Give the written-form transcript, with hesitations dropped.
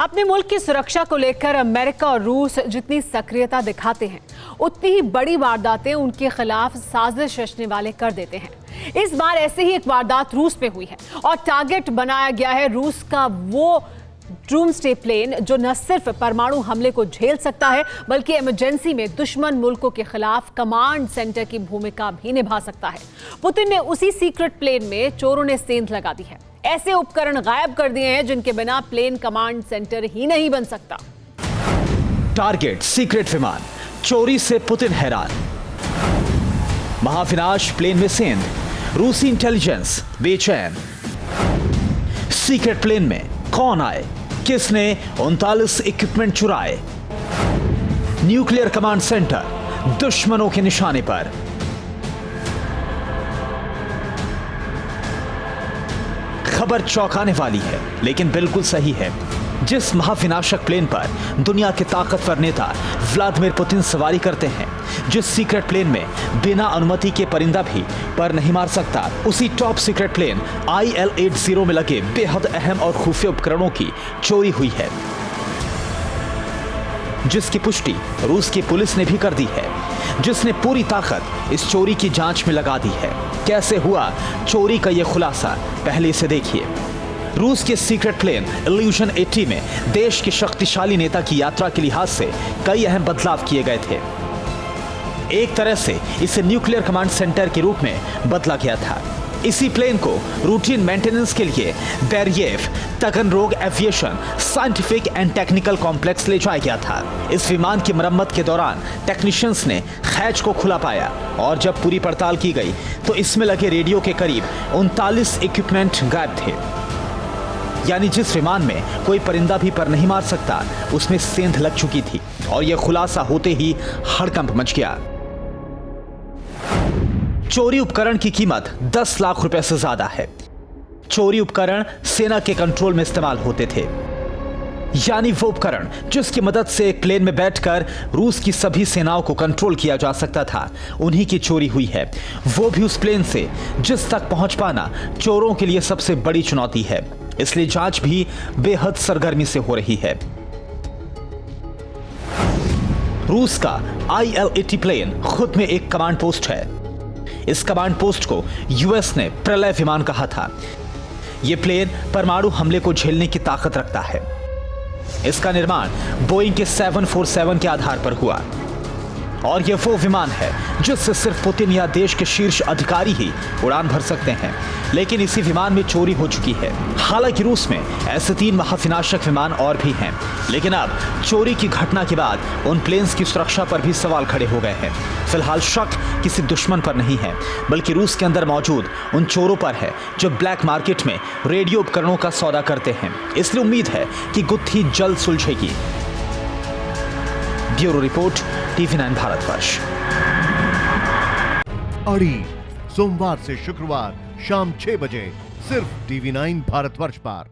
अपने मुल्क की सुरक्षा को लेकर अमेरिका और रूस जितनी सक्रियता दिखाते हैं, उतनी ही बड़ी वारदातें उनके खिलाफ साजिश रचने वाले कर देते हैं। इस बार ऐसे ही एक वारदात रूस में हुई है और टारगेट बनाया गया है रूस का वो डूम्सडे प्लेन जो न सिर्फ परमाणु हमले को झेल सकता है बल्कि इमरजेंसी में दुश्मन मुल्कों के खिलाफ कमांड सेंटर की भूमिका भी निभा सकता है। पुतिन ने उसी सीक्रेट प्लेन में चोरों ने सेंध लगा दी है। ऐसे उपकरण गायब कर दिए हैं जिनके बिना प्लेन कमांड सेंटर ही नहीं बन सकता। टारगेट सीक्रेट विमान, चोरी से पुतिन हैरान। महाविनाश प्लेन में सेंध, रूसी इंटेलिजेंस बेचैन। सीक्रेट प्लेन में कौन आए, किसने 39 इक्विपमेंट चुराए। न्यूक्लियर कमांड सेंटर दुश्मनों के निशाने पर। खबर चौंकाने वाली है लेकिन बिल्कुल सही है। जिस महाविनाशक प्लेन पर दुनिया के ताकतवर नेता व्लादिमीर पुतिन सवारी करते हैं, जिस सीक्रेट प्लेन में बिना अनुमति के परिंदा भी पर नहीं मार सकता, उसी टॉप सीक्रेट प्लेन IL-80 में लगे बेहद अहम और खुफिया उपकरणों की चोरी हुई है, जिसकी पुष्टि रूस की पुलिस ने भी कर दी है, जिसने पूरी ताकत इस चोरी की जांच में लगा दी है। कैसे हुआ चोरी का यह खुलासा, पहले इसे देखिए। रूस के सीक्रेट प्लेन इल्यूशन 80 में देश के शक्तिशाली नेता की यात्रा के लिहाज से कई अहम बदलाव किए गए थे। एक तरह से इसे न्यूक्लियर कमांड सेंटर के रूप में बदला गया था। इसी प्लेन को रूटीन मेंटेनेंस के लिए Beriev Taganrog aviation scientific and technical complex ले जाया गया था। इस विमान की मरम्मत के दौरान टेक्नीशियंस ने खैच को खुला पाया और जब पूरी पड़ताल की गई तो इसमें लगे रेडियो के करीब 39 इक्विपमेंट गायब थे। यानी जिस विमान में कोई परिंदा भी पर नहीं मार सकता, उसमें सेंध लग चुकी थी और यह खुलासा होते ही हड़कंप मच गया। चोरी उपकरण की कीमत 10 लाख रुपए से ज्यादा है। चोरी उपकरण सेना के कंट्रोल में इस्तेमाल होते थे, यानी वो उपकरण जिसकी मदद से एक प्लेन में बैठकर रूस की सभी सेनाओं को कंट्रोल किया जा सकता था, उन्हीं की चोरी हुई है। वो भी उस प्लेन से जिस तक पहुंच पाना चोरों के लिए सबसे बड़ी चुनौती है। इसलिए जांच भी बेहद सरगर्मी से हो रही है। रूस का IL-80 प्लेन खुद में एक कमांड पोस्ट है। इस कमांड पोस्ट को यूएस ने प्रलय विमान कहा था। यह प्लेन परमाणु हमले को झेलने की ताकत रखता है। इसका निर्माण बोइंग के 747 के आधार पर हुआ और यह वो विमान है जिससे सिर्फ पुतिन या देश के शीर्ष अधिकारी ही उड़ान भर सकते हैं। लेकिन इसी विमान में चोरी हो चुकी है। हालांकि रूस में ऐसे 3 महाविनाशक विमान और भी हैं, लेकिन अब चोरी की घटना के बाद उन प्लेन्स की सुरक्षा पर भी सवाल खड़े हो गए हैं। फिलहाल शक किसी दुश्मन पर नहीं है बल्कि रूस के अंदर मौजूद उन चोरों पर है जो ब्लैक मार्केट में रेडियो उपकरणों का सौदा करते हैं। इसलिए उम्मीद है कि गुत्थी जल्द सुलझेगी। Bureau report, TV9 Bharatvarsh. अड़ी सोमवार से शुक्रवार शाम 6 बजे सिर्फ TV9 भारतवर्ष पर।